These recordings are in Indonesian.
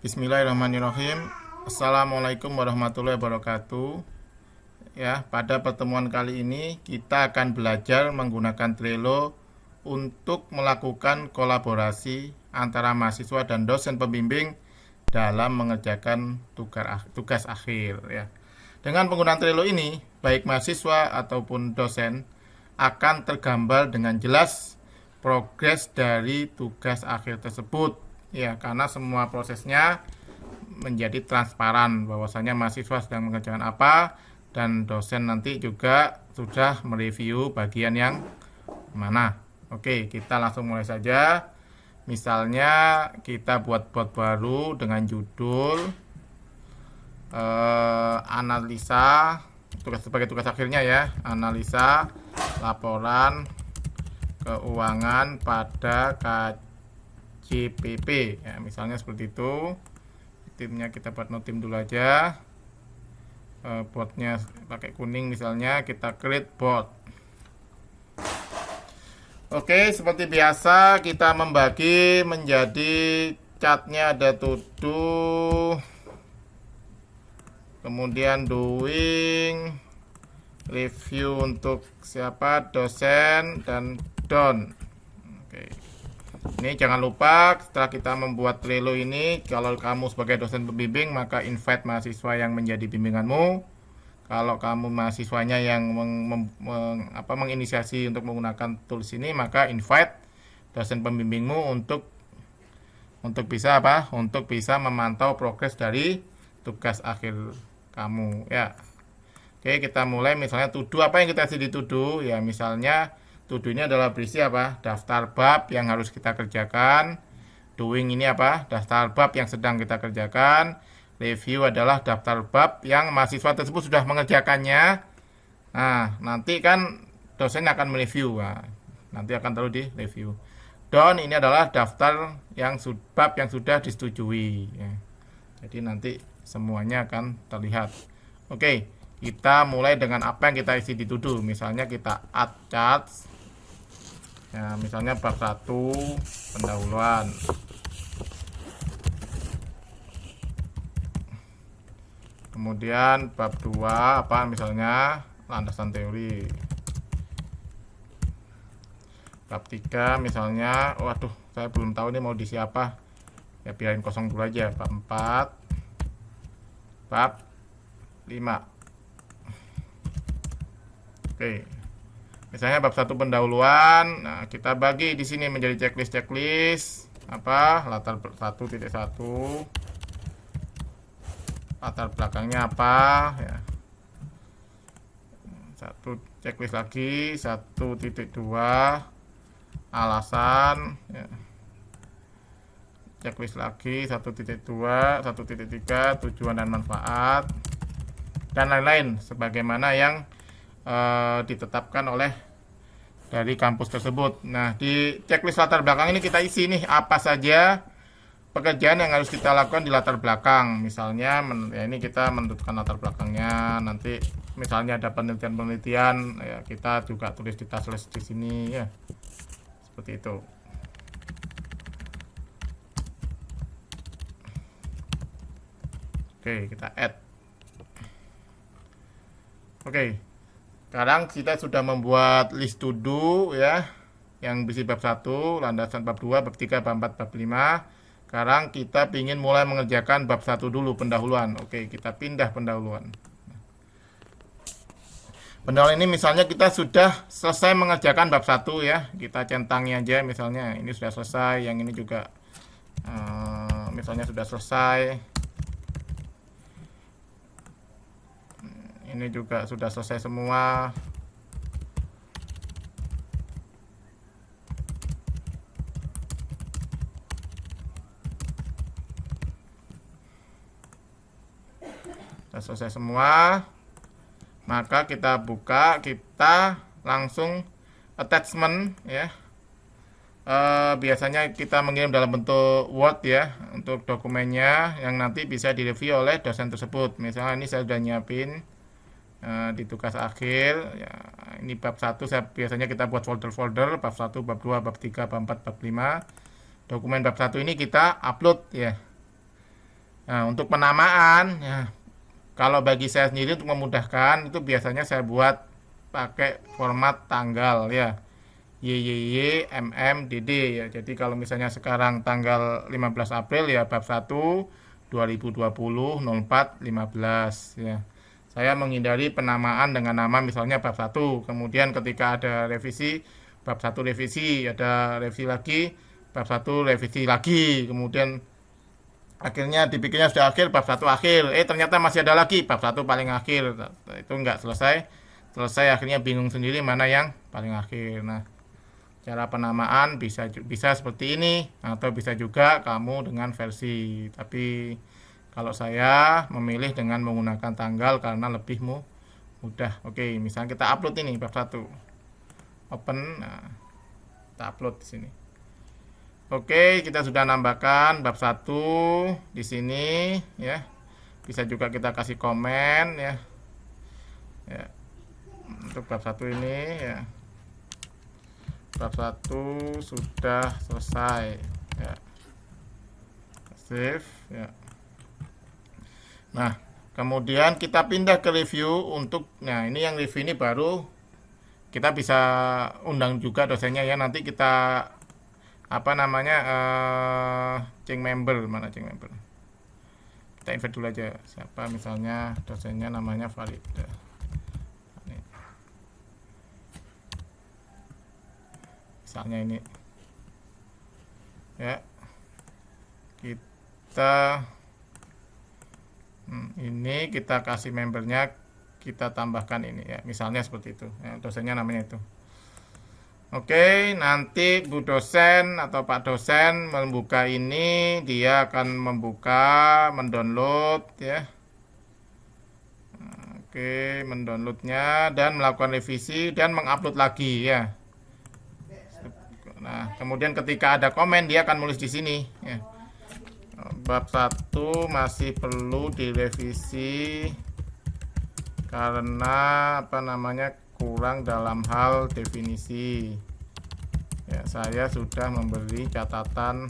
Bismillahirrahmanirrahim. Assalamualaikum warahmatullahi wabarakatuh. Ya, pada pertemuan kali ini kita akan belajar menggunakan Trello untuk melakukan kolaborasi antara mahasiswa dan dosen pembimbing dalam mengerjakan tugas akhir. Ya. Dengan penggunaan Trello ini, baik mahasiswa ataupun dosen akan tergambar dengan jelas progres dari tugas akhir tersebut. Ya, karena semua prosesnya menjadi transparan bahwasanya mahasiswa sedang mengerjakan apa dan dosen nanti juga sudah mereview bagian yang mana. Oke, kita langsung mulai saja. Misalnya kita buat bot baru dengan judul analisa sebagai tugas akhirnya ya, analisa laporan keuangan pada KJPP ya, misalnya seperti itu. Timnya kita buat no tim dulu aja. Botnya pakai kuning, misalnya kita create bot. Oke, seperti biasa kita membagi menjadi catnya ada to do, kemudian doing, review untuk siapa, dosen, dan done. Oke. Ini jangan lupa setelah kita membuat Trello ini, kalau kamu sebagai dosen pembimbing maka invite mahasiswa yang menjadi bimbinganmu. Kalau kamu mahasiswanya yang menginisiasi untuk menggunakan tools ini, maka invite dosen pembimbingmu untuk bisa apa? Untuk bisa memantau progres dari tugas akhir kamu ya. Oke, kita mulai. Misalnya to do, apa yang kita isi di to do ya, misalnya to do ini adalah berisi apa? Daftar bab yang harus kita kerjakan. Doing ini apa? Daftar bab yang sedang kita kerjakan. Review adalah daftar bab yang mahasiswa tersebut sudah mengerjakannya. Nah, nanti kan dosen akan mereview. Nah, nanti akan taruh di review. Done ini adalah daftar yang bab yang sudah disetujui ya. Jadi nanti semuanya akan terlihat. Oke, kita mulai dengan apa yang kita isi di to do. Misalnya kita add charts. Ya, misalnya bab 1 pendahuluan. Kemudian bab 2 apa, misalnya landasan teori. Bab 3 misalnya, waduh saya belum tahu ini mau diisi apa. Ya biarin kosong dulu aja. Bab 4, bab 5. Oke. Misalnya bab 1 pendahuluan, nah kita bagi di sini menjadi checklist apa? Latar 1.1. Latar belakangnya apa ya. Satu checklist lagi, 1.2 alasan ya. Checklist lagi 1.2, 1.3 tujuan dan manfaat dan lain-lain sebagaimana yang ditetapkan oleh dari kampus tersebut. Nah, di checklist latar belakang ini kita isi nih apa saja pekerjaan yang harus kita lakukan di latar belakang. Misalnya ya ini kita menentukan latar belakangnya. Nanti misalnya ada penelitian-penelitian ya, kita juga tulis di task di sini ya. Seperti itu. Oke, kita add. Oke. Sekarang kita sudah membuat list to do ya, yang berisi bab 1, landasan bab 2, bab 3, bab 4, bab 5. Sekarang kita ingin mulai mengerjakan bab 1 dulu, pendahuluan. Oke, kita pindah pendahuluan. Pendahuluan ini misalnya kita sudah selesai mengerjakan bab 1 ya. Kita centangi aja misalnya ini sudah selesai, yang ini juga misalnya sudah selesai. Ini juga sudah selesai semua. Sudah selesai semua. Maka kita buka, kita langsung attachment ya. Biasanya kita mengirim dalam bentuk Word ya untuk dokumennya yang nanti bisa direview oleh dosen tersebut. Misalnya ini saya sudah nyiapin di tugas akhir ya, ini bab 1 saya biasanya kita buat folder-folder bab 1, bab 2, bab 3, bab 4, bab 5. Dokumen bab 1 ini kita upload ya. Nah, untuk penamaan, ya, kalau bagi saya sendiri untuk memudahkan itu biasanya saya buat pakai format tanggal ya. YYY MMDD ya. Jadi kalau misalnya sekarang tanggal 15 April ya bab 1 2020 04 15 ya. Saya menghindari penamaan dengan nama misalnya bab 1. Kemudian ketika ada revisi bab 1 revisi, ada revisi lagi, bab 1 revisi lagi. Kemudian akhirnya dipikirnya sudah akhir, bab 1 akhir. Ternyata masih ada lagi bab 1 paling akhir. Itu enggak selesai. Selesai akhirnya bingung sendiri mana yang paling akhir. Nah, cara penamaan bisa seperti ini atau bisa juga kamu dengan versi. Tapi kalau saya memilih dengan menggunakan tanggal karena lebih mudah. Oke, misalnya kita upload ini bab 1. Open, nah, kita upload di sini. Oke, kita sudah nambahkan bab 1 di sini ya. Bisa juga kita kasih komen ya. Ya. Untuk bab 1 ini ya. Bab 1 sudah selesai ya. Save ya. Nah, kemudian kita pindah ke review untuk ini yang review ini baru kita bisa undang juga dosennya ya. Nanti kita change member, mana change member, kita invite dulu aja siapa, misalnya dosennya namanya Farida. Misalnya ini ya, kita ini kita kasih membernya, kita tambahkan ini ya, misalnya seperti itu ya, dosennya namanya itu. Oke, nanti Bu dosen atau Pak dosen membuka ini, dia akan mendownload ya. Oke, mendownloadnya dan melakukan revisi dan mengupload lagi ya. Nah, kemudian ketika ada komen dia akan nulis di sini ya. Bab 1 masih perlu direvisi karena kurang dalam hal definisi ya. Saya sudah memberi catatan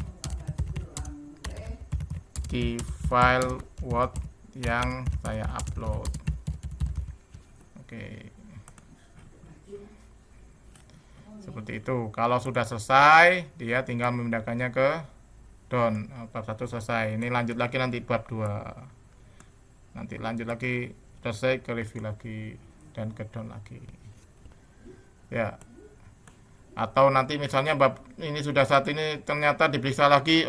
di file Word yang saya upload. Oke, seperti itu. Kalau sudah selesai, dia tinggal memindahkannya ke down. Bab 1 selesai. Ini lanjut lagi nanti bab 2. Nanti lanjut lagi, selesai ke review lagi dan ke down lagi. Ya. Atau nanti misalnya bab ini sudah saat ini ternyata diperiksa lagi,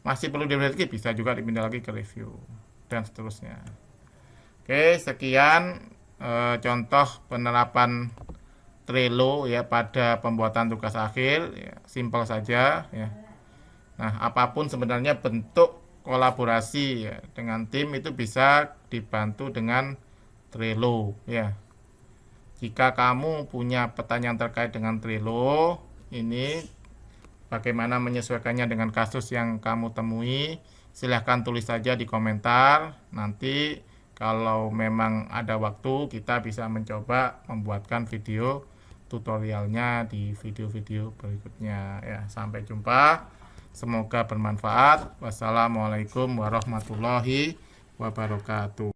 masih perlu diperiksa lagi, bisa juga dipindah lagi ke review dan seterusnya. Oke, sekian contoh penerapan Trello ya pada pembuatan tugas akhir ya, simpel saja ya. Nah, apapun sebenarnya bentuk kolaborasi ya, dengan tim itu bisa dibantu dengan Trello ya. Jika kamu punya pertanyaan terkait dengan Trello, ini bagaimana menyesuaikannya dengan kasus yang kamu temui, silahkan tulis saja di komentar. Nanti kalau memang ada waktu, kita bisa mencoba membuatkan video tutorialnya di video-video berikutnya ya. Sampai jumpa, semoga bermanfaat. Wassalamualaikum warahmatullahi wabarakatuh.